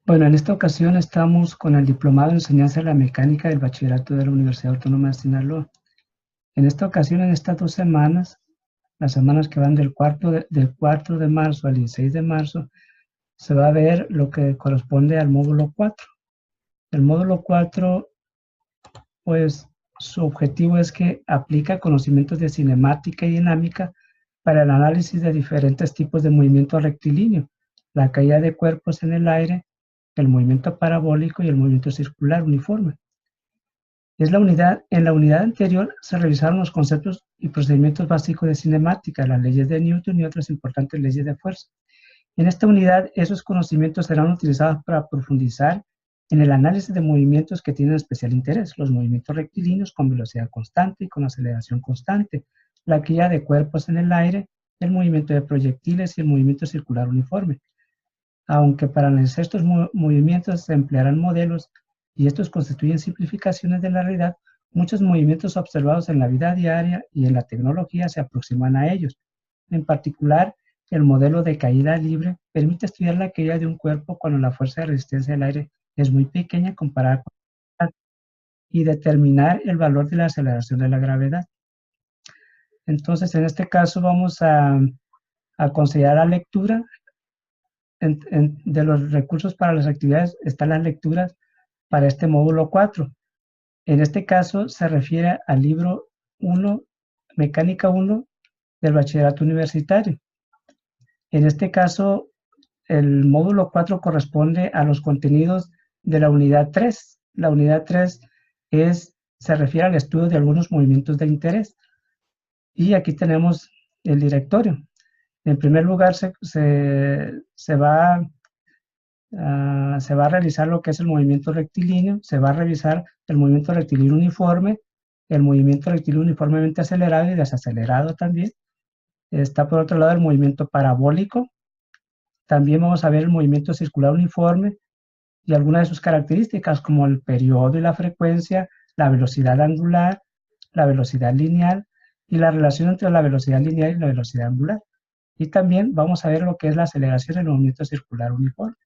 Bueno, en esta ocasión estamos con el Diplomado en Enseñanza de la Mecánica del Bachillerato de la Universidad Autónoma de Sinaloa. En esta ocasión, en estas 2 semanas, las semanas que van del 4 de marzo al 16 de marzo, se va a ver lo que corresponde al módulo 4. El módulo 4, pues, su objetivo es que aplica conocimientos de cinemática y dinámica para el análisis de diferentes tipos de movimiento rectilíneo, la caída de cuerpos en el aire, el movimiento parabólico y el movimiento circular uniforme. En la unidad anterior se revisaron los conceptos y procedimientos básicos de cinemática, las leyes de Newton y otras importantes leyes de fuerza. En esta unidad, esos conocimientos serán utilizados para profundizar en el análisis de movimientos que tienen especial interés, los movimientos rectilíneos con velocidad constante y con aceleración constante, la caída de cuerpos en el aire, el movimiento de proyectiles y el movimiento circular uniforme. Aunque para analizar estos movimientos se emplearán modelos y estos constituyen simplificaciones de la realidad, muchos movimientos observados en la vida diaria y en la tecnología se aproximan a ellos. En particular, el modelo de caída libre permite estudiar la caída de un cuerpo cuando la fuerza de resistencia del aire es muy pequeña comparada con la gravedad y determinar el valor de la aceleración de la gravedad. Entonces, en este caso vamos a considerar la lectura. De los recursos para las actividades están las lecturas para este módulo 4. En este caso se refiere al libro 1, Mecánica 1 del Bachillerato Universitario. En este caso, el módulo 4 corresponde a los contenidos de la unidad 3. La unidad 3 se refiere al estudio de algunos movimientos de interés. Y aquí tenemos el directorio. En primer lugar, se va a realizar lo que es el movimiento rectilíneo, se va a revisar el movimiento rectilíneo uniforme, el movimiento rectilíneo uniformemente acelerado y desacelerado también. Está por otro lado el movimiento parabólico. También vamos a ver el movimiento circular uniforme y algunas de sus características como el periodo y la frecuencia, la velocidad angular, la velocidad lineal y la relación entre la velocidad lineal y la velocidad angular. Y también vamos a ver lo que es la aceleración del movimiento circular uniforme.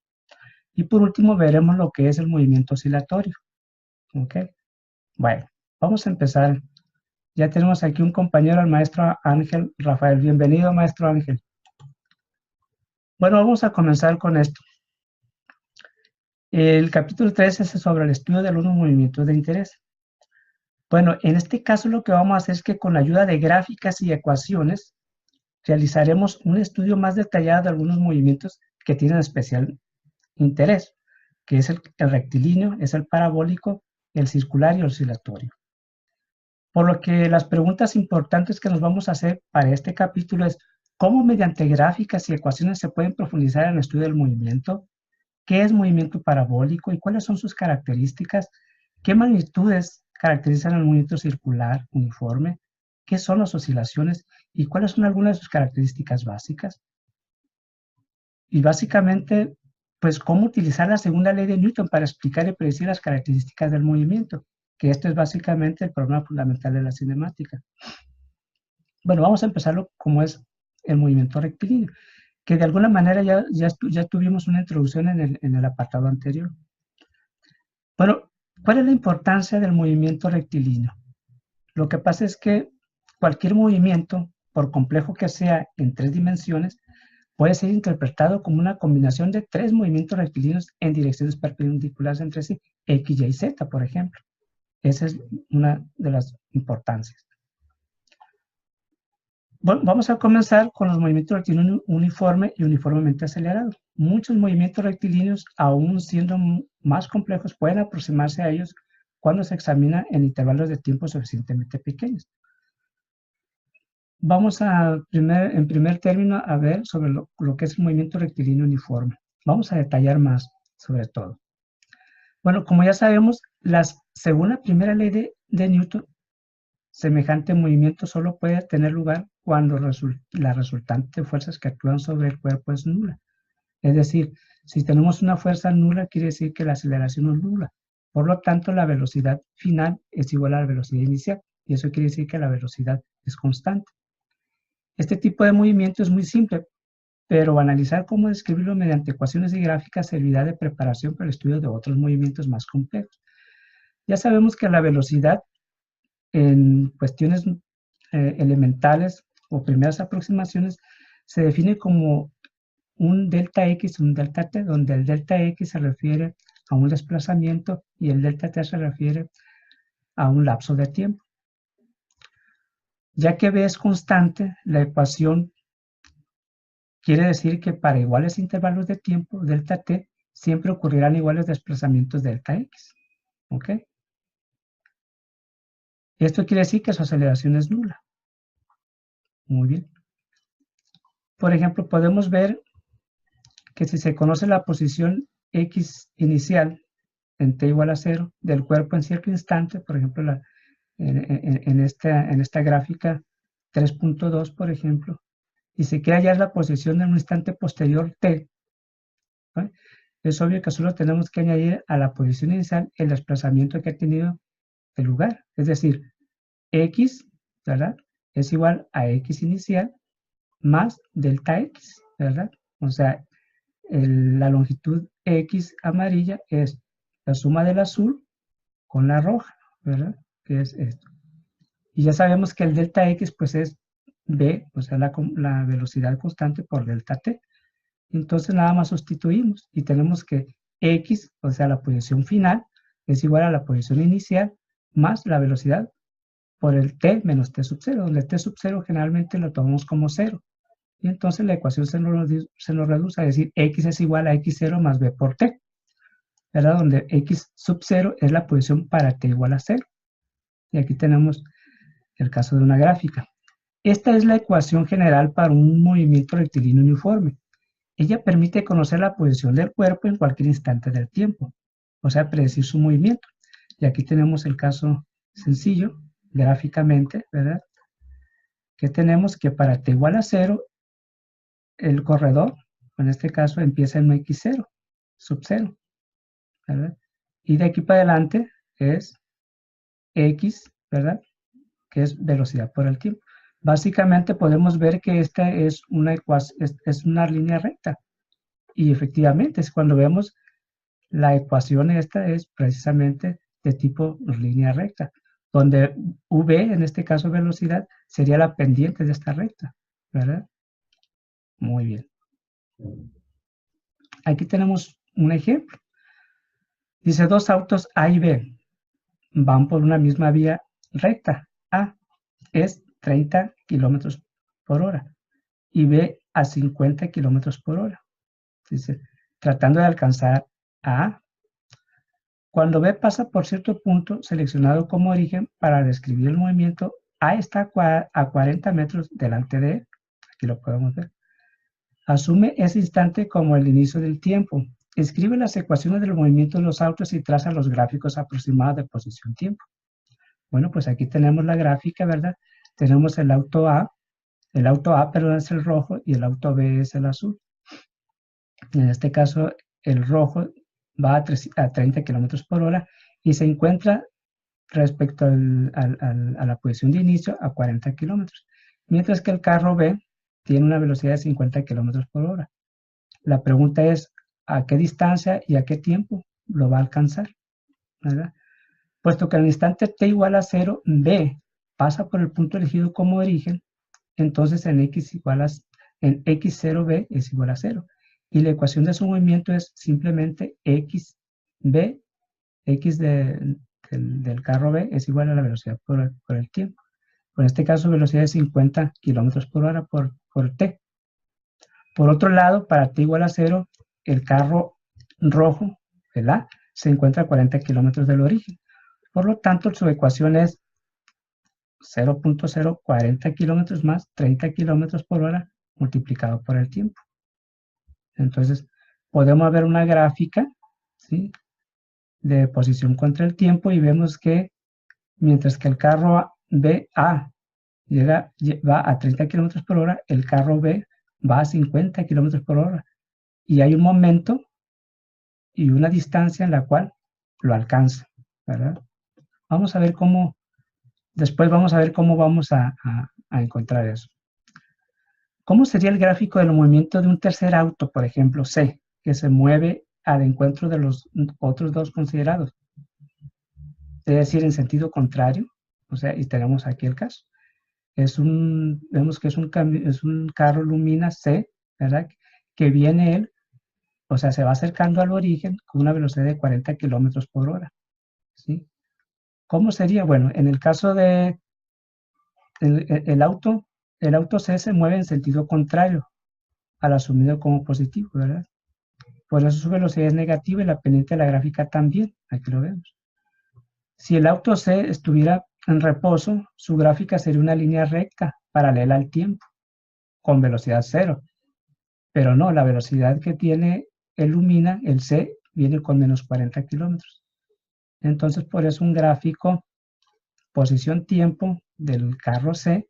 Y por último veremos lo que es el movimiento oscilatorio. ¿Ok? Bueno, vamos a empezar. Ya tenemos aquí un compañero, el maestro Ángel Rafael. Bienvenido, maestro Ángel. Bueno, vamos a comenzar con esto. El capítulo 3 es sobre el estudio de algunos movimientos de interés. Bueno, en este caso lo que vamos a hacer es que con la ayuda de gráficas y ecuaciones realizaremos un estudio más detallado de algunos movimientos que tienen especial interés, que es el rectilíneo, es el parabólico, el circular y el oscilatorio. Por lo que las preguntas importantes que nos vamos a hacer para este capítulo es cómo mediante gráficas y ecuaciones se pueden profundizar en el estudio del movimiento, qué es movimiento parabólico y cuáles son sus características, qué magnitudes caracterizan el movimiento circular uniforme, qué son las oscilaciones y cuáles son algunas de sus características básicas. Y básicamente, pues cómo utilizar la segunda ley de Newton para explicar y predecir las características del movimiento, que esto es básicamente el problema fundamental de la cinemática. Bueno, vamos a empezarlo como es el movimiento rectilíneo, que de alguna manera ya tuvimos una introducción en el apartado anterior. Bueno, ¿cuál es la importancia del movimiento rectilíneo? Lo que pasa es que cualquier movimiento, por complejo que sea en 3 dimensiones, puede ser interpretado como una combinación de 3 movimientos rectilíneos en direcciones perpendiculares entre sí, X, Y, Z, por ejemplo. Esa es una de las importancias. Bueno, vamos a comenzar con los movimientos rectilíneos uniforme y uniformemente acelerados. Muchos movimientos rectilíneos, aún siendo más complejos, pueden aproximarse a ellos cuando se examina en intervalos de tiempo suficientemente pequeños. Vamos en primer término a ver sobre lo que es el movimiento rectilíneo uniforme. Vamos a detallar más sobre todo. Bueno, como ya sabemos, según la primera ley de Newton, semejante movimiento solo puede tener lugar cuando la resultante de fuerzas que actúan sobre el cuerpo es nula. Es decir, si tenemos una fuerza nula, quiere decir que la aceleración es nula. Por lo tanto, la velocidad final es igual a la velocidad inicial, y eso quiere decir que la velocidad es constante. Este tipo de movimiento es muy simple, pero analizar cómo describirlo mediante ecuaciones y gráficas servirá de preparación para el estudio de otros movimientos más complejos. Ya sabemos que la velocidad en cuestiones elementales o primeras aproximaciones se define como un delta X, un delta T, donde el delta X se refiere a un desplazamiento y el delta T se refiere a un lapso de tiempo. Ya que B es constante, la ecuación quiere decir que para iguales intervalos de tiempo, delta T, siempre ocurrirán iguales desplazamientos delta X. ¿Ok? Esto quiere decir que su aceleración es nula. Muy bien. Por ejemplo, podemos ver que si se conoce la posición X inicial en t igual a 0 del cuerpo en cierto instante, por ejemplo, en esta gráfica 3.2, por ejemplo, y se quiere hallar la posición en un instante posterior t, ¿no? Es obvio que solo tenemos que añadir a la posición inicial el desplazamiento que ha tenido el lugar, es decir, x, ¿verdad?, es igual a x inicial más delta x, ¿verdad? O sea, la longitud x amarilla es la suma del azul con la roja, ¿verdad? Que es esto. Y ya sabemos que el delta x pues es b, o sea, la velocidad constante por delta t. Entonces nada más sustituimos y tenemos que x, o sea, la posición final, es igual a la posición inicial más la velocidad por el t menos t sub 0, donde t sub 0 generalmente lo tomamos como 0. Y entonces la ecuación se nos reduce a decir x es igual a x0 más b por t, ¿verdad? Donde x sub 0 es la posición para t igual a 0. Y aquí tenemos el caso de una gráfica. Esta es la ecuación general para un movimiento rectilíneo uniforme. Ella permite conocer la posición del cuerpo en cualquier instante del tiempo, o sea, predecir su movimiento. Y aquí tenemos el caso sencillo, gráficamente, ¿verdad? Que tenemos que para t igual a 0, el corredor, en este caso, empieza en x0, sub 0, ¿verdad? Y de aquí para adelante es x, ¿verdad?, que es velocidad por el tiempo. Básicamente podemos ver que esta es una línea recta. Y efectivamente, es cuando vemos la ecuación esta es precisamente de tipo línea recta, donde v, en este caso velocidad, sería la pendiente de esta recta, ¿verdad? Muy bien. Aquí tenemos un ejemplo. Dice, dos autos A y B van por una misma vía recta. A es 30 kilómetros por hora y B a 50 kilómetros por hora. Dice, tratando de alcanzar a A. Cuando B pasa por cierto punto seleccionado como origen para describir el movimiento, A está a 40 metros delante de él. Aquí lo podemos ver. Asume ese instante como el inicio del tiempo. Escribe las ecuaciones del movimiento de los autos y traza los gráficos aproximados de posición-tiempo. Bueno, pues aquí tenemos la gráfica, ¿verdad? Tenemos el auto A, perdón, es el rojo y el auto B es el azul. En este caso, el rojo va a 30 kilómetros por hora y se encuentra respecto a la posición de inicio a 40 kilómetros, mientras que el carro B tiene una velocidad de 50 kilómetros por hora. La pregunta es, ¿a qué distancia y a qué tiempo lo va a alcanzar?, ¿verdad? Puesto que al instante t igual a 0, B pasa por el punto elegido como origen, entonces en x0b es igual a 0. Y la ecuación de su movimiento es simplemente xb, x del carro B es igual a la velocidad por el tiempo. En este caso, velocidad de 50 kilómetros por hora por t. Por otro lado, para t igual a 0, el carro rojo, el A, se encuentra a 40 kilómetros del origen. Por lo tanto, su ecuación es 0.040 kilómetros más 30 kilómetros por hora multiplicado por el tiempo. Entonces, podemos ver una gráfica, ¿sí?, de posición contra el tiempo y vemos que mientras que el carro A va a 30 kilómetros por hora, el carro B va a 50 kilómetros por hora. Y hay un momento y una distancia en la cual lo alcanza, ¿verdad? Vamos a ver después vamos a ver cómo vamos a encontrar eso. ¿Cómo sería el gráfico del movimiento de un tercer auto, por ejemplo, C, que se mueve al encuentro de los otros dos considerados? Es decir, en sentido contrario. O sea, y tenemos aquí el caso. Vemos que es un carro Lumina C, ¿verdad? Que viene él, o sea, se va acercando al origen con una velocidad de 40 kilómetros por hora. ¿Sí? ¿Cómo sería? Bueno, en el caso de el auto C se mueve en sentido contrario al asumido como positivo, ¿verdad? Por eso su velocidad es negativa y la pendiente de la gráfica también. Aquí lo vemos. Si el auto C estuviera en reposo, su gráfica sería una línea recta, paralela al tiempo, con velocidad cero. Pero no, la velocidad que tiene el Lumina, el C, viene con menos 40 kilómetros. Entonces, por eso un gráfico posición-tiempo del carro C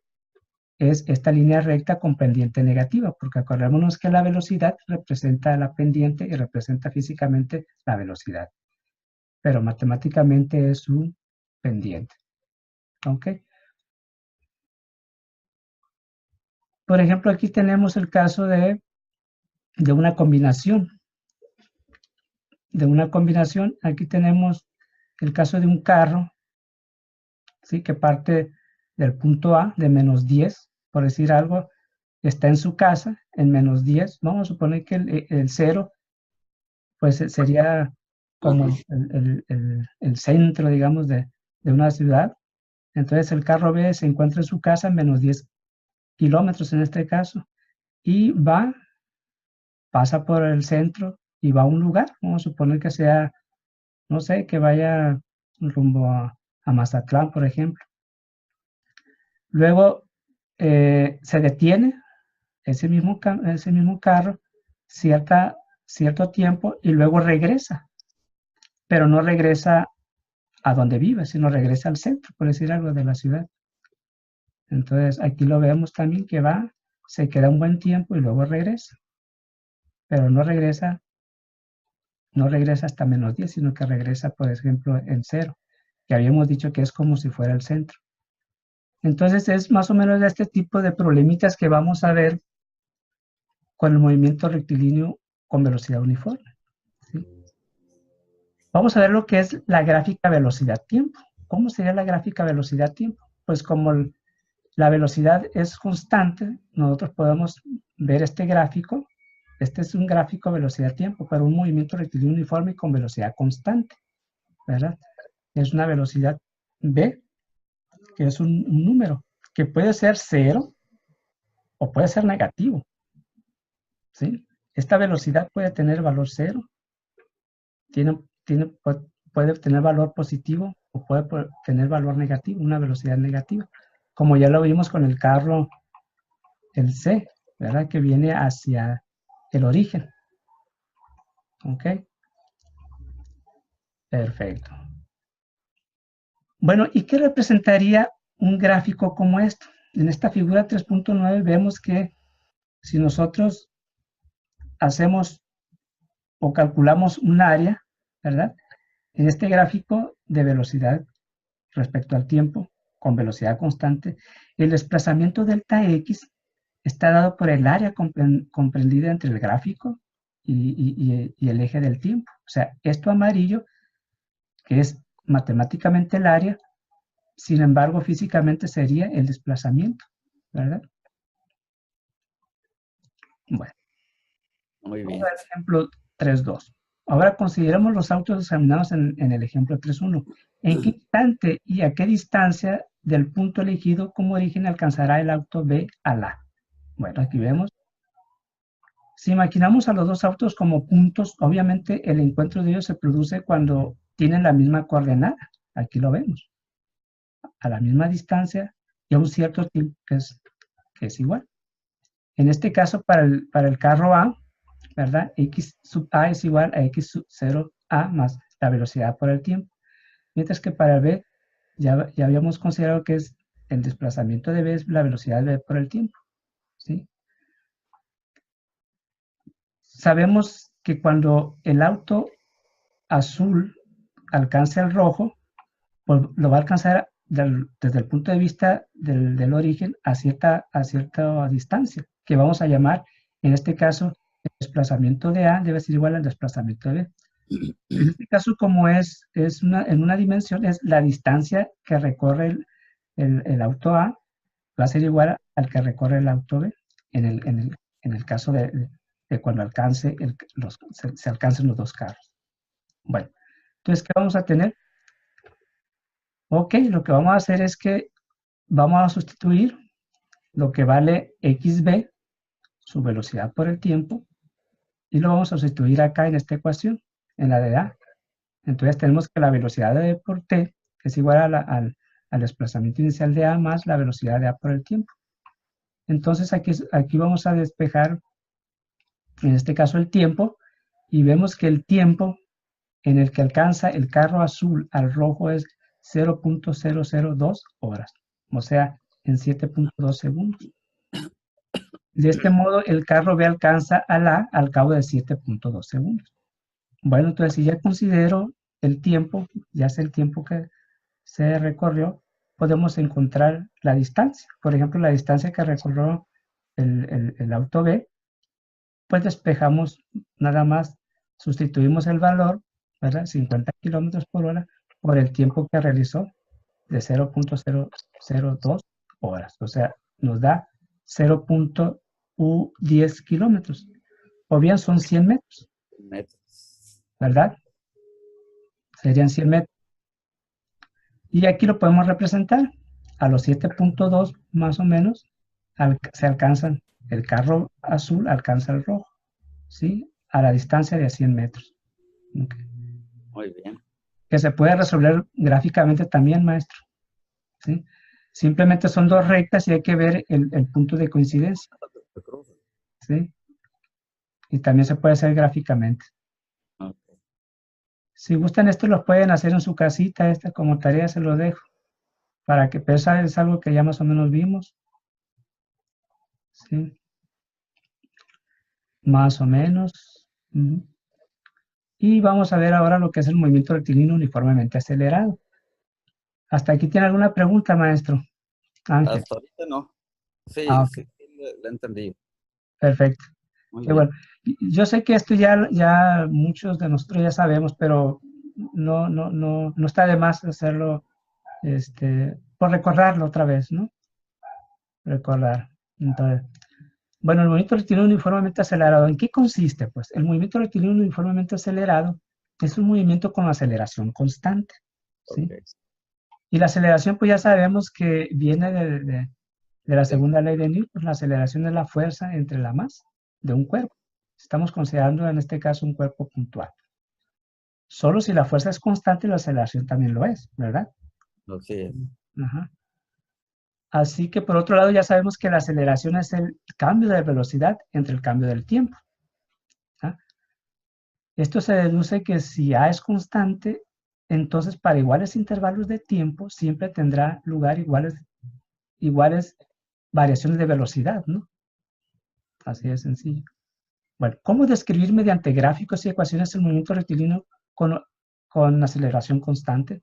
es esta línea recta con pendiente negativa, porque acordémonos que la velocidad representa la pendiente y representa físicamente la velocidad, pero matemáticamente es un pendiente. ¿Ok? Por ejemplo, aquí tenemos el caso de una combinación. Aquí tenemos el caso de un carro, ¿sí? Que parte del punto A de menos 10, por decir algo, está en su casa en menos 10. Vamos a suponer que el 0 pues sería como el centro, digamos, de una ciudad. Entonces el carro B se encuentra en su casa en menos 10 kilómetros en este caso, y pasa por el centro y va a un lugar. Vamos a suponer que sea, no sé, que vaya rumbo a Mazatlán, por ejemplo. Luego se detiene ese mismo carro cierto tiempo y luego regresa, pero no regresa a donde vive, sino regresa al centro, por decir algo, de la ciudad. Entonces aquí lo vemos también que va, se queda un buen tiempo y luego regresa, pero no regresa hasta menos 10, sino que regresa, por ejemplo, en 0, que habíamos dicho que es como si fuera el centro. Entonces es más o menos de este tipo de problemitas que vamos a ver con el movimiento rectilíneo con velocidad uniforme. ¿Sí? Vamos a ver lo que es la gráfica velocidad-tiempo. ¿Cómo sería la gráfica velocidad-tiempo? Pues como la velocidad es constante, nosotros podemos ver este gráfico. Este es un gráfico velocidad-tiempo para un movimiento rectilíneo uniforme con velocidad constante, ¿verdad? Es una velocidad v, que es un número, que puede ser 0 o puede ser negativo, ¿sí? Esta velocidad puede tener valor 0, puede tener valor positivo o puede tener valor negativo, una velocidad negativa. Como ya lo vimos con el carro, el C, ¿verdad? Que viene hacia el origen. ¿Ok? Perfecto. Bueno, ¿y qué representaría un gráfico como esto? En esta figura 3.9 vemos que si nosotros hacemos o calculamos un área, ¿verdad? En este gráfico de velocidad respecto al tiempo, con velocidad constante, el desplazamiento delta x está dado por el área comprendida entre el gráfico y el eje del tiempo. O sea, esto amarillo, que es matemáticamente el área, sin embargo, físicamente sería el desplazamiento, ¿verdad? Bueno, muy bien. Vamos al ejemplo 3.2. Ahora consideremos los autos examinados en el ejemplo 3.1. ¿En qué instante y a qué distancia del punto elegido como origen alcanzará el auto B al A? Bueno, aquí vemos. Si imaginamos a los dos autos como puntos, obviamente el encuentro de ellos se produce cuando tienen la misma coordenada. Aquí lo vemos. A la misma distancia y a un cierto tiempo que es igual. En este caso, para el carro A, ¿verdad? X sub A es igual a X sub 0A más la velocidad por el tiempo. Mientras que para el B, ya habíamos considerado que es el desplazamiento de B es la velocidad de B por el tiempo. ¿Sí? Sabemos que cuando el auto azul alcance el rojo, pues lo va a alcanzar desde el punto de vista del origen a cierta distancia, que vamos a llamar, en este caso, el desplazamiento de A debe ser igual al desplazamiento de B. En este caso, como en una dimensión, es la distancia que recorre el auto A, va a ser igual al que recorre el auto B, en el caso de cuando se alcancen los dos carros. Bueno, entonces, ¿qué vamos a tener? Ok, lo que vamos a hacer es que vamos a sustituir lo que vale xb, su velocidad por el tiempo, y lo vamos a sustituir acá en esta ecuación, en la de A. Entonces tenemos que la velocidad de B por t es igual al desplazamiento inicial de A más la velocidad de A por el tiempo. Entonces aquí vamos a despejar, en este caso, el tiempo, y vemos que el tiempo en el que alcanza el carro azul al rojo es 0.002 horas, o sea, en 7.2 segundos. De este modo, el carro B alcanza al A al cabo de 7.2 segundos. Bueno, entonces si ya considero el tiempo, ya sé el tiempo que se recorrió, podemos encontrar la distancia. Por ejemplo, la distancia que recorrió el auto B, pues despejamos nada más, sustituimos el valor, ¿verdad? 50 kilómetros por hora, por el tiempo que realizó de 0.002 horas. O sea, nos da 0.10 kilómetros. O bien son 100 metros, ¿verdad? Serían 100 metros. Y aquí lo podemos representar. A los 7.2 más o menos se alcanzan, el carro azul alcanza el rojo, ¿sí? A la distancia de 100 metros. Okay. Muy bien. Que se puede resolver gráficamente también, maestro, ¿sí? Simplemente son dos rectas y hay que ver el punto de coincidencia, ¿sí? Y también se puede hacer gráficamente. Okay. Si gustan esto, lo pueden hacer en su casita, como tarea se lo dejo, para que pesa es algo que ya más o menos vimos, ¿sí? Más o menos. Y vamos a ver ahora lo que es el movimiento rectilíneo uniformemente acelerado. ¿Hasta aquí tiene alguna pregunta, maestro Ángel? Hasta ahorita no. Sí, Okay. sí, la entendí. Perfecto. Muy Qué bien. bueno. Yo sé que esto ya muchos de nosotros ya sabemos, pero no está de más hacerlo, por recordarlo otra vez, ¿no? Recordar. Entonces, bueno, el movimiento rectilíneo uniformemente acelerado, ¿en qué consiste? Pues el movimiento rectilíneo uniformemente acelerado es un movimiento con aceleración constante, ¿sí? Okay. Y la aceleración, pues ya sabemos que viene de la segunda ley de Newton. La aceleración es la fuerza entre la masa de un cuerpo. Estamos considerando en este caso un cuerpo puntual. Solo si la fuerza es constante, la aceleración también lo es, ¿verdad? Así es. Ajá. Así que por otro lado ya sabemos que la aceleración es el cambio de velocidad entre el cambio del tiempo. ¿Ah? Esto se deduce que si A es constante, entonces para iguales intervalos de tiempo siempre tendrá lugar iguales variaciones de velocidad, ¿no? Así de sencillo. Bueno, ¿cómo describir mediante gráficos y ecuaciones el movimiento rectilíneo con aceleración constante?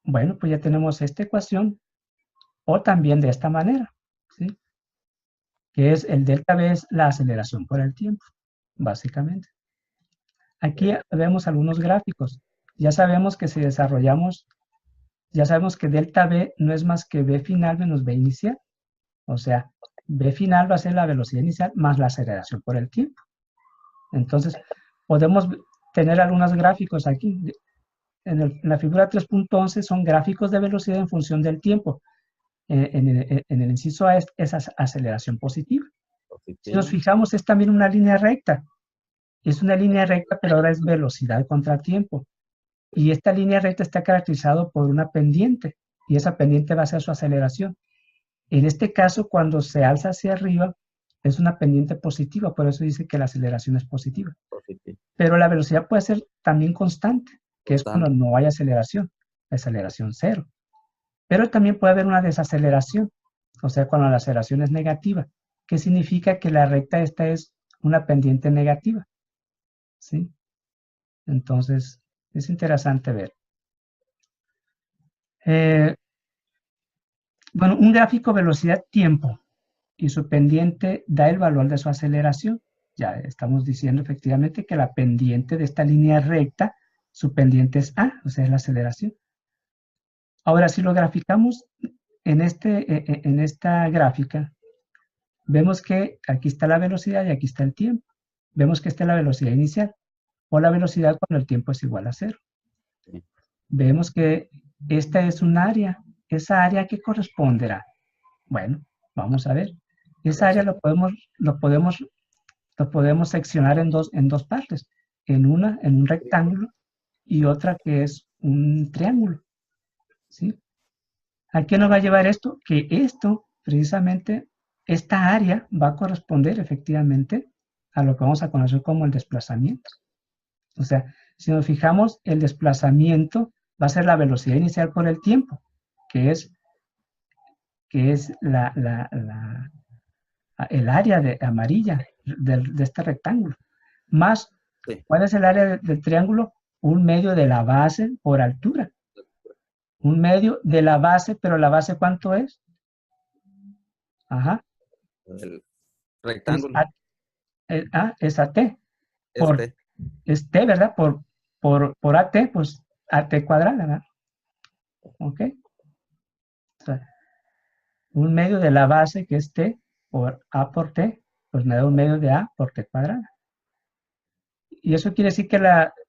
Bueno, pues ya tenemos esta ecuación, o también de esta manera, ¿sí? Que es el delta V es la aceleración por el tiempo, básicamente. Aquí vemos algunos gráficos. Ya sabemos que si desarrollamos, ya sabemos que delta V no es más que V final menos V inicial. O sea, V final va a ser la velocidad inicial más la aceleración por el tiempo. Entonces, podemos tener algunos gráficos aquí. En la figura 3.11 son gráficos de velocidad en función del tiempo. En el inciso A es aceleración positiva. Si nos fijamos, es también una línea recta. Es una línea recta, pero ahora es velocidad contra tiempo. Y esta línea recta está caracterizada por una pendiente, y esa pendiente va a ser su aceleración. En este caso, cuando se alza hacia arriba, es una pendiente positiva, por eso dice que la aceleración es positiva. Pero la velocidad puede ser también constante, que es cuando no hay aceleración cero. Pero también puede haber una desaceleración, o sea, cuando la aceleración es negativa, que significa que la recta esta es una pendiente negativa, ¿sí? Entonces, es interesante ver. Bueno, un gráfico velocidad-tiempo. y su pendiente da el valor de su aceleración. Ya estamos diciendo efectivamente que la pendiente de esta línea recta, su pendiente es A, o sea, es la aceleración. Ahora, si lo graficamos en esta gráfica, vemos que aquí está la velocidad y aquí está el tiempo. Vemos que esta es la velocidad inicial, o la velocidad cuando el tiempo es igual a 0. Sí. Vemos que esta es un área. ¿Esa área qué corresponderá? Bueno, vamos a ver. Esa área lo podemos seccionar en dos partes. En un rectángulo, y otra que es un triángulo. ¿Sí? ¿A qué nos va a llevar esto? Que esto, precisamente, esta área va a corresponder efectivamente a lo que vamos a conocer como el desplazamiento. O sea, si nos fijamos, el desplazamiento va a ser la velocidad inicial por el tiempo, que es el área amarilla de este rectángulo. Más, Sí. ¿cuál es el área del triángulo? Un medio de la base por altura. Un medio de la base, pero la base ¿cuánto es? Ajá. El rectángulo. Es AT. Este. Es T, ¿verdad? Por AT, pues AT cuadrada, ¿verdad? ¿Ok? O sea, un medio de la base que es T por A por T, pues me da un medio de A por T cuadrada. Y eso quiere decir que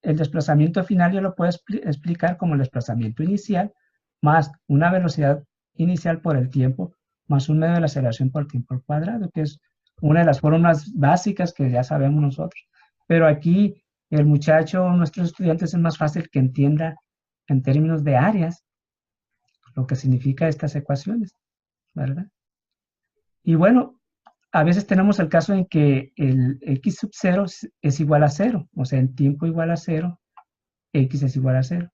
el desplazamiento final yo lo puedo explicar como el desplazamiento inicial más una velocidad inicial por el tiempo más un medio de la aceleración por tiempo al cuadrado, que es una de las fórmulas básicas que ya sabemos nosotros. Pero aquí el muchacho, nuestros estudiantes, es más fácil que entienda en términos de áreas lo que significa estas ecuaciones, ¿verdad? Y bueno, a veces tenemos el caso en que el x sub 0 es igual a 0, o sea, en tiempo igual a 0, x es igual a 0.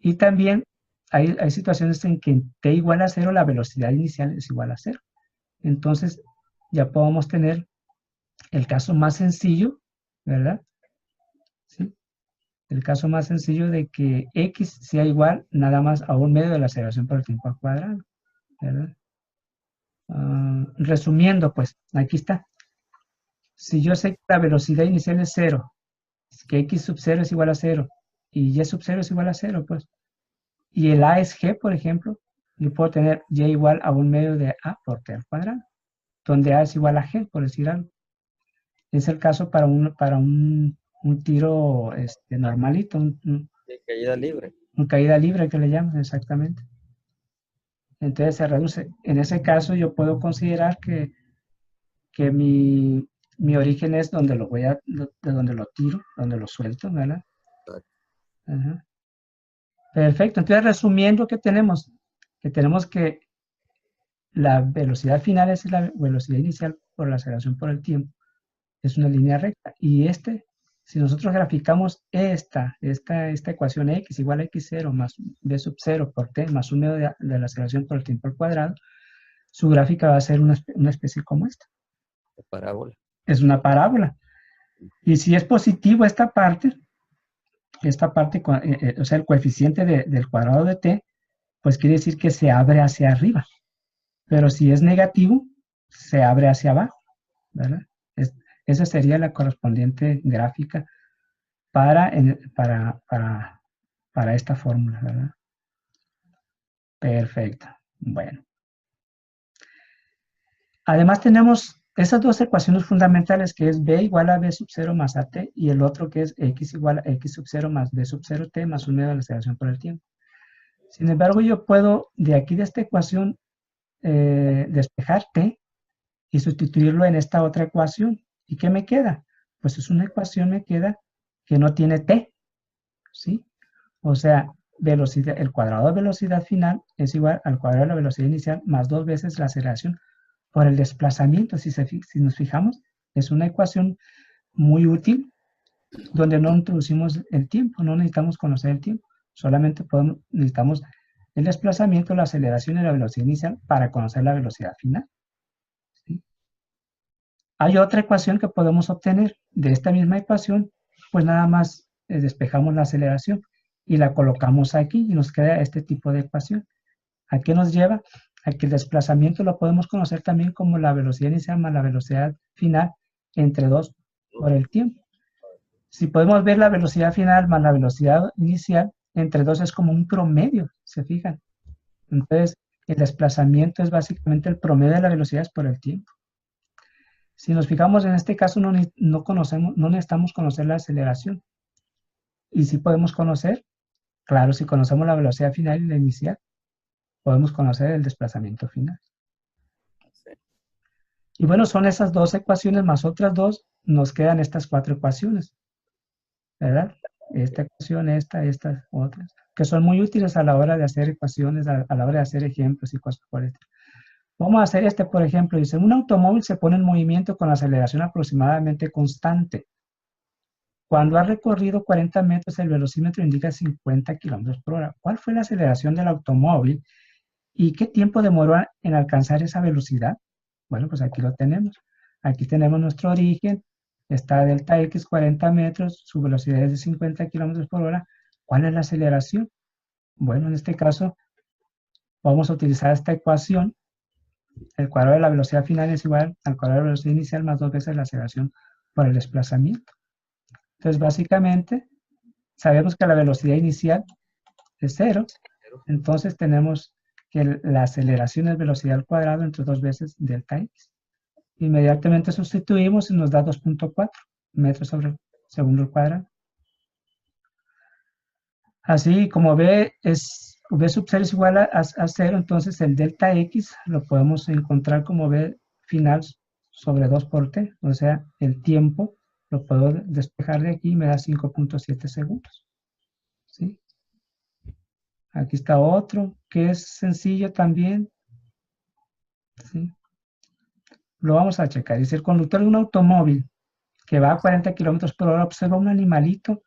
Y también hay situaciones en que en t igual a 0 la velocidad inicial es igual a 0. Entonces ya podemos tener el caso más sencillo, ¿verdad? ¿Sí? El caso más sencillo de que x sea igual nada más a un medio de la aceleración por el tiempo al cuadrado, ¿verdad? Resumiendo, pues, aquí está. Si yo sé que la velocidad inicial es 0, que x sub 0 es igual a 0, y y sub 0 es igual a 0, pues, y el a es g, por ejemplo, yo puedo tener y igual a un medio de a por t al cuadrado, donde a es igual a g, por decir algo. Es el caso para un tiro normalito, Sí, caída libre. un caída libre que le llaman exactamente. Entonces se reduce. En ese caso yo puedo considerar que mi origen es donde de donde lo tiro, donde lo suelto, ¿verdad? Ajá. Perfecto. Entonces, resumiendo, ¿qué tenemos? Que tenemos que la velocidad final es la velocidad inicial por la aceleración por el tiempo. Es una línea recta. Y si nosotros graficamos esta ecuación x igual a x0 más b sub 0 por t más un medio de la aceleración por el tiempo al cuadrado, su gráfica va a ser una especie como esta. Parábola. Es una parábola. Y si es positivo esta parte, o sea, el coeficiente del cuadrado de t, pues quiere decir que se abre hacia arriba. Pero si es negativo, se abre hacia abajo, ¿verdad? Esa sería la correspondiente gráfica para esta fórmula, ¿verdad? Perfecto. Bueno. Además tenemos esas dos ecuaciones fundamentales, que es b igual a b sub 0 más at, y el otro que es x igual a x sub 0 más b sub 0 t más un medio de la aceleración por el tiempo. Sin embargo, yo puedo, de aquí de esta ecuación, despejar t y sustituirlo en esta otra ecuación. ¿Y qué me queda? Pues es una ecuación, me queda, que no tiene t, ¿sí? O sea, velocidad, el cuadrado de velocidad final es igual al cuadrado de la velocidad inicial más 2 veces la aceleración por el desplazamiento. Si nos fijamos, es una ecuación muy útil donde no introducimos el tiempo, no necesitamos conocer el tiempo, solamente necesitamos el desplazamiento, la aceleración y la velocidad inicial para conocer la velocidad final. ¿Sí? Hay otra ecuación que podemos obtener de esta misma ecuación, pues nada más despejamos la aceleración y la colocamos aquí y nos queda este tipo de ecuación. ¿A qué nos lleva? Aquí el desplazamiento lo podemos conocer también como la velocidad inicial más la velocidad final entre 2 por el tiempo. Si podemos ver la velocidad final más la velocidad inicial, entre 2 es como un promedio, ¿se fijan? Entonces, el desplazamiento es básicamente el promedio de las velocidades por el tiempo. Si nos fijamos en este caso, no necesitamos conocer la aceleración. Y si podemos conocer, claro, si conocemos la velocidad final y la inicial, podemos conocer el desplazamiento final. Y bueno, son esas dos ecuaciones más otras dos, nos quedan estas 4 ecuaciones, ¿verdad? Esta ecuación, estas otras, que son muy útiles a la hora de hacer ecuaciones, a la hora de hacer ejemplos y cosas por el estilo. Vamos a hacer por ejemplo, dice, un automóvil se pone en movimiento con aceleración aproximadamente constante. Cuando ha recorrido 40 metros, el velocímetro indica 50 kilómetros por hora. ¿Cuál fue la aceleración del automóvil y qué tiempo demoró en alcanzar esa velocidad? Bueno, pues aquí lo tenemos. Aquí tenemos nuestro origen, está delta x 40 metros, su velocidad es de 50 kilómetros por hora. ¿Cuál es la aceleración? Bueno, en este caso vamos a utilizar esta ecuación. El cuadrado de la velocidad final es igual al cuadrado de la velocidad inicial más 2 veces la aceleración por el desplazamiento. Entonces, básicamente, sabemos que la velocidad inicial es 0, entonces tenemos que la aceleración es velocidad al cuadrado entre 2 veces delta x. Inmediatamente sustituimos y nos da 2.4 metros sobre segundo al cuadrado. Así, como v sub 0 es igual a 0, entonces el delta x lo podemos encontrar como v final sobre 2 por t, o sea, el tiempo lo puedo despejar de aquí y me da 5.7 segundos. ¿Sí? Aquí está otro, que es sencillo también. ¿Sí? Lo vamos a checar. Dice, el conductor de un automóvil que va a 40 kilómetros por hora observa un animalito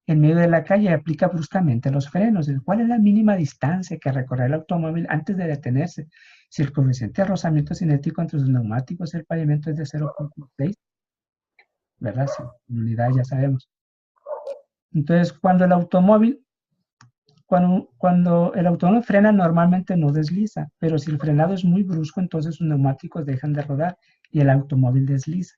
en medio de la calle y aplica bruscamente los frenos. ¿Cuál es la mínima distancia que recorre el automóvil antes de detenerse? Si el coeficiente de rozamiento cinético entre sus neumáticos y el pavimento es de 0.6, ¿verdad? Sí, en unidad ya sabemos. Entonces, cuando el automóvil frena, normalmente no desliza, pero si el frenado es muy brusco, entonces sus neumáticos dejan de rodar y el automóvil desliza.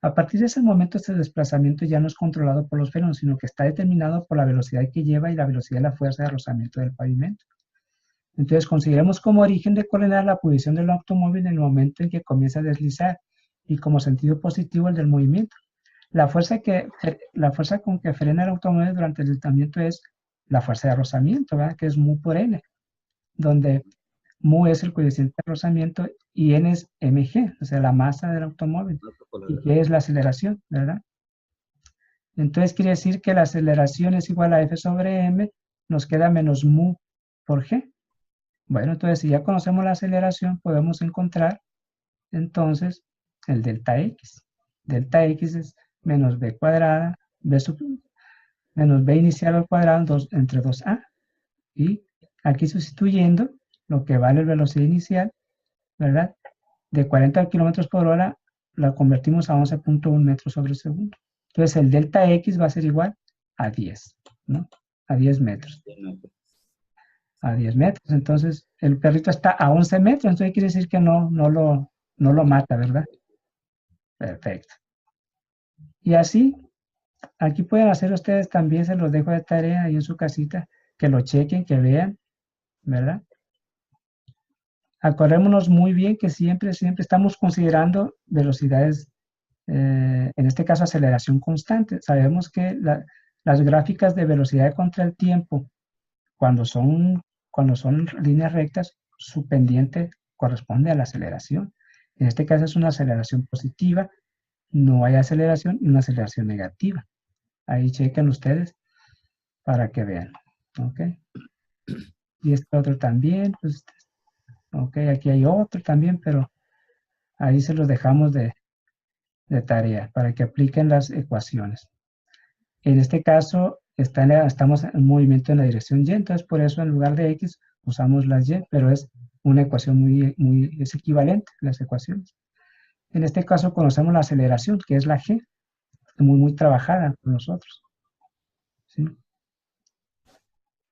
A partir de ese momento, este desplazamiento ya no es controlado por los frenos, sino que está determinado por la velocidad que lleva y la velocidad de la fuerza de rozamiento del pavimento. Entonces, consideremos como origen de coordenar la posición del automóvil en el momento en que comienza a deslizar y como sentido positivo el del movimiento. La fuerza con que frena el automóvil durante el deslizamiento es la fuerza de rozamiento, ¿verdad? Que es mu por n, donde mu es el coeficiente de rozamiento y n es mg, o sea, la masa del automóvil, y g es la aceleración, ¿verdad? Entonces quiere decir que la aceleración es igual a f sobre m, nos queda menos mu por g. Bueno, entonces si ya conocemos la aceleración, podemos encontrar entonces el delta x. Delta x es menos b cuadrada, menos b inicial al cuadrado entre 2a. Y aquí sustituyendo lo que vale la velocidad inicial, ¿verdad? De 40 kilómetros por hora la convertimos a 11.1 metros sobre segundo. Entonces el delta x va a ser igual a 10, ¿no? A 10 metros. A 10 metros. Entonces el perrito está a 11 metros, entonces quiere decir que no lo mata, ¿verdad? Perfecto. Y así, aquí pueden hacer ustedes también, se los dejo de tarea ahí en su casita, que lo chequen, que vean, ¿verdad? Acordémonos muy bien que siempre estamos considerando velocidades, en este caso aceleración constante. Sabemos que las gráficas de velocidad contra el tiempo, cuando son líneas rectas, su pendiente corresponde a la aceleración. En este caso es una aceleración positiva, no hay aceleración y una aceleración negativa. Ahí chequen ustedes para que vean. ¿Ok? Y este otro también, pues, ok, aquí hay otro también, pero ahí se los dejamos de tarea para que apliquen las ecuaciones. En este caso, estamos en movimiento en la dirección y, entonces por eso en lugar de x usamos las y, pero es una ecuación es equivalente las ecuaciones. En este caso conocemos la aceleración, que es la g, muy trabajada por nosotros. ¿Sí?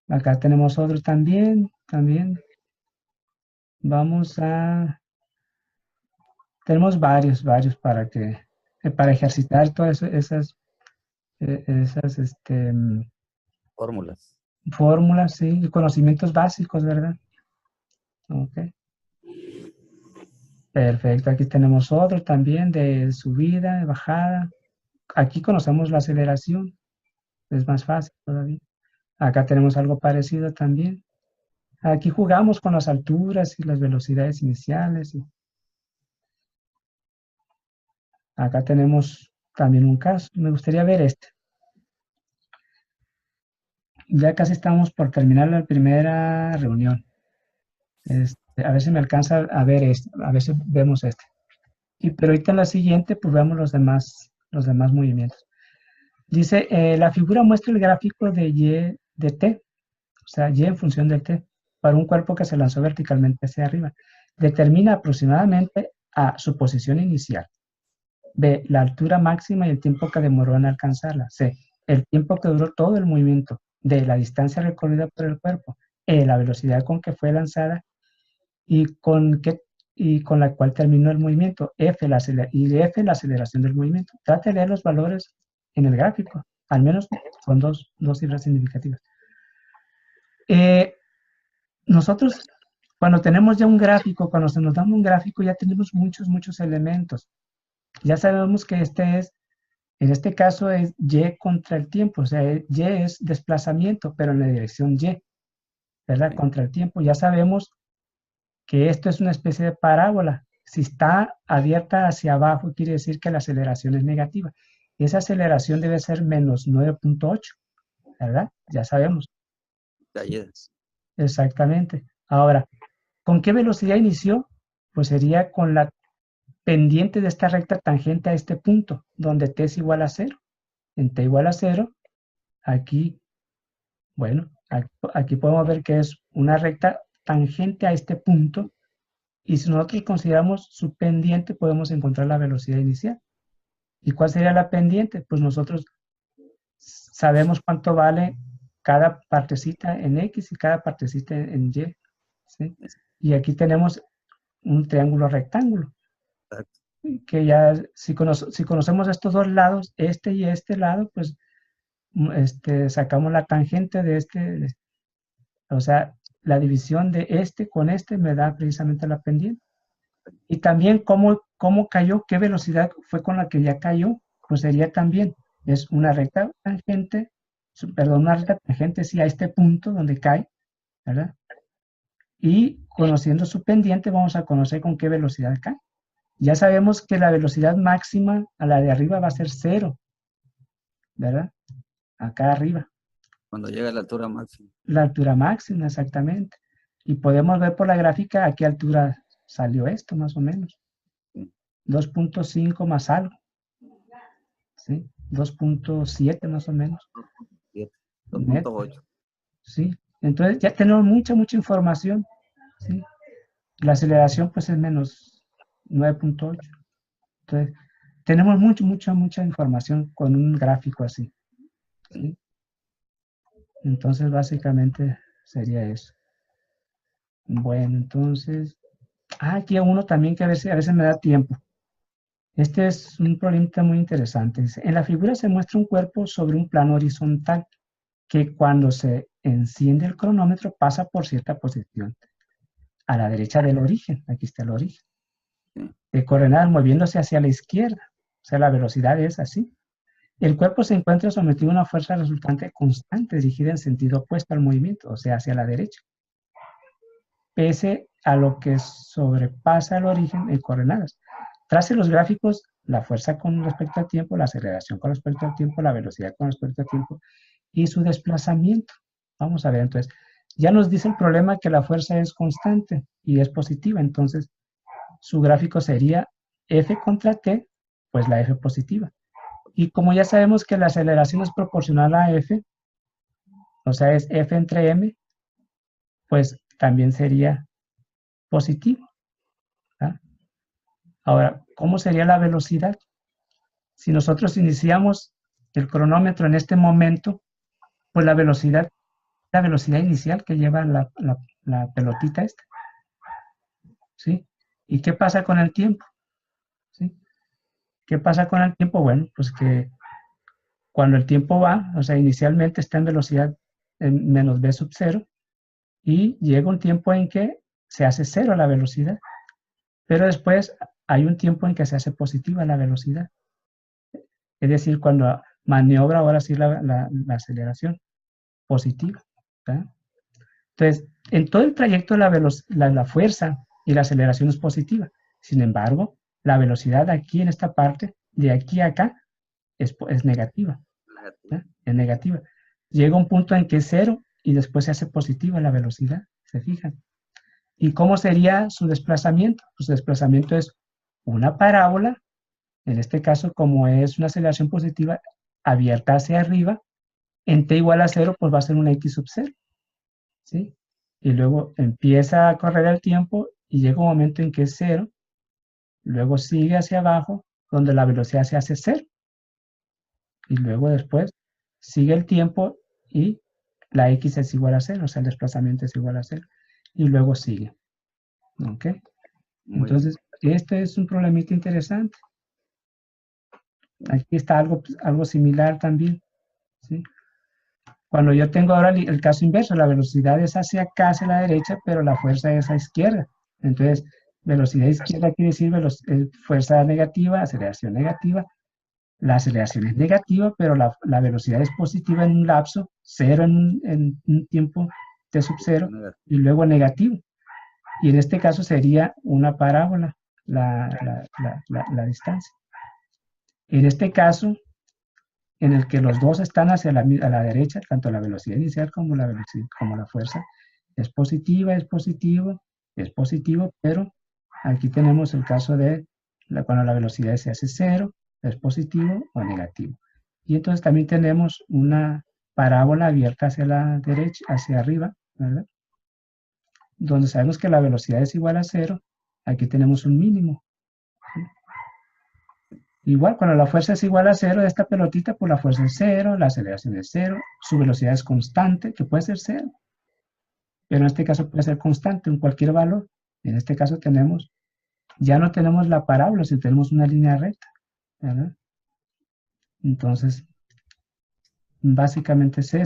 Acá tenemos otro también. vamos a... Tenemos varios para ejercitar todas esas Fórmulas. fórmulas, sí, y conocimientos básicos, ¿verdad? Ok. Perfecto, aquí tenemos otro también de subida, de bajada. Aquí conocemos la aceleración, es más fácil todavía. Acá tenemos algo parecido también. Aquí jugamos con las alturas y las velocidades iniciales. Acá tenemos también un caso. Me gustaría ver este. Ya casi estamos por terminar la primera reunión. A ver si me alcanza a ver este, a ver si vemos este. Pero ahorita en la siguiente, pues vemos los demás movimientos. Dice, la figura muestra el gráfico de Y de T, o sea, Y en función del T, para un cuerpo que se lanzó verticalmente hacia arriba. Determina aproximadamente A, su posición inicial. B, la altura máxima y el tiempo que demoró en alcanzarla. C, el tiempo que duró todo el movimiento. D, la distancia recorrida por el cuerpo. E, la velocidad con que fue lanzada y con la cual terminó el movimiento. F, la aceleración del movimiento. Trate de leer los valores en el gráfico, al menos con dos cifras significativas. Nosotros, cuando tenemos ya un gráfico, cuando se nos da un gráfico, ya tenemos muchos elementos. Ya sabemos que en este caso es Y contra el tiempo, o sea, Y es desplazamiento, pero en la dirección Y, ¿verdad? Contra el tiempo. Ya sabemos que esto es una especie de parábola. Si está abierta hacia abajo, quiere decir que la aceleración es negativa. Esa aceleración debe ser menos 9.8, ¿verdad? Ya sabemos. Caídas. Exactamente. Ahora, ¿con qué velocidad inició? Pues sería con la pendiente de esta recta tangente a este punto, donde t es igual a 0. En t igual a 0, aquí, bueno, aquí podemos ver que es una recta tangente a este punto, y si nosotros consideramos su pendiente, podemos encontrar la velocidad inicial. ¿Y cuál sería la pendiente? Pues nosotros sabemos cuánto vale cada partecita en X y cada partecita en Y, ¿sí? Y aquí tenemos un triángulo rectángulo, que ya si conocemos estos dos lados, este y este lado, pues sacamos la tangente de o sea, la división de este con este me da precisamente la pendiente. Y también cómo cayó, qué velocidad fue con la que ya cayó, pues sería también, es una recta tangente, una recta tangente sí a este punto donde cae, ¿verdad? Y conociendo su pendiente vamos a conocer con qué velocidad cae. Ya sabemos que la velocidad máxima a la de arriba va a ser 0, ¿verdad? Acá arriba. Cuando llega a la altura máxima. La altura máxima, exactamente. Y podemos ver por la gráfica a qué altura salió esto, más o menos. 2.5 más algo. ¿Sí? 2.7 más o menos. 2.8. ¿Sí? Entonces ya tenemos mucha información. ¿Sí? La aceleración pues es menos 9.8. Entonces tenemos mucha información con un gráfico así. ¿Sí? Entonces básicamente sería eso. Bueno, entonces... aquí uno también que a veces me da tiempo. Este es un problema muy interesante. Dice, en la figura se muestra un cuerpo sobre un plano horizontal que cuando se enciende el cronómetro pasa por cierta posición a la derecha del origen. Aquí está el origen. De coordenadas moviéndose hacia la izquierda. O sea, la velocidad es así. El cuerpo se encuentra sometido a una fuerza resultante constante dirigida en sentido opuesto al movimiento, o sea, hacia la derecha, pese a lo que sobrepasa el origen en coordenadas. Trace los gráficos, la fuerza con respecto al tiempo, la aceleración con respecto al tiempo, la velocidad con respecto al tiempo y su desplazamiento. Vamos a ver, entonces, ya nos dice el problema que la fuerza es constante y es positiva, entonces su gráfico sería F contra T, pues la F positiva. Y como ya sabemos que la aceleración es proporcional a F, o sea, es F entre M, pues también sería positivo. ¿Verdad? Ahora, ¿cómo sería la velocidad? Si nosotros iniciamos el cronómetro en este momento, pues la velocidad inicial que lleva la pelotita esta, ¿sí? ¿Y qué pasa con el tiempo? ¿Sí? ¿Qué pasa con el tiempo? Bueno, pues que cuando el tiempo va, o sea, inicialmente está en velocidad en menos v sub 0 y llega un tiempo en que se hace cero la velocidad, pero después hay un tiempo en que se hace positiva la velocidad. Es decir, cuando maniobra ahora sí la aceleración positiva. ¿Tá? Entonces, en todo el trayecto la fuerza y la aceleración es positiva. Sin embargo, la velocidad aquí en esta parte, de aquí a acá, es negativa. ¿Tá? Es negativa. Llega un punto en que es cero y después se hace positiva la velocidad. ¿Se fijan? ¿Y cómo sería su desplazamiento? Pues su desplazamiento es una parábola, en este caso como es una aceleración positiva abierta hacia arriba, en t igual a 0, pues va a ser una x sub 0, ¿sí? Y luego empieza a correr el tiempo y llega un momento en que es 0, luego sigue hacia abajo, donde la velocidad se hace 0, y luego después sigue el tiempo y la x es igual a 0, o sea, el desplazamiento es igual a 0, y luego sigue. ¿Ok? Entonces, este es un problemita interesante. Aquí está algo similar también, ¿sí? Cuando yo tengo ahora el caso inverso, la velocidad es hacia acá, hacia la derecha, pero la fuerza es a izquierda. Entonces, velocidad izquierda quiere decir fuerza negativa, aceleración negativa. La aceleración es negativa, pero la velocidad es positiva en un lapso, cero en un tiempo t sub 0, y luego negativo. Y en este caso sería una parábola la distancia. En este caso, en el que los dos están a la derecha, tanto la velocidad inicial como la fuerza, es positiva, es positivo, pero aquí tenemos el caso de cuando la velocidad se hace cero, es positivo o negativo. Y entonces también tenemos una parábola abierta hacia la derecha, hacia arriba, ¿verdad? Donde sabemos que la velocidad es igual a cero, aquí tenemos un mínimo. ¿Sí? Igual, cuando la fuerza es igual a cero de esta pelotita, pues la fuerza es cero, la aceleración es cero, su velocidad es constante, que puede ser cero, pero en este caso puede ser constante en cualquier valor. En este caso ya no tenemos la parábola, sino tenemos una línea recta, ¿verdad? Entonces, básicamente es esto.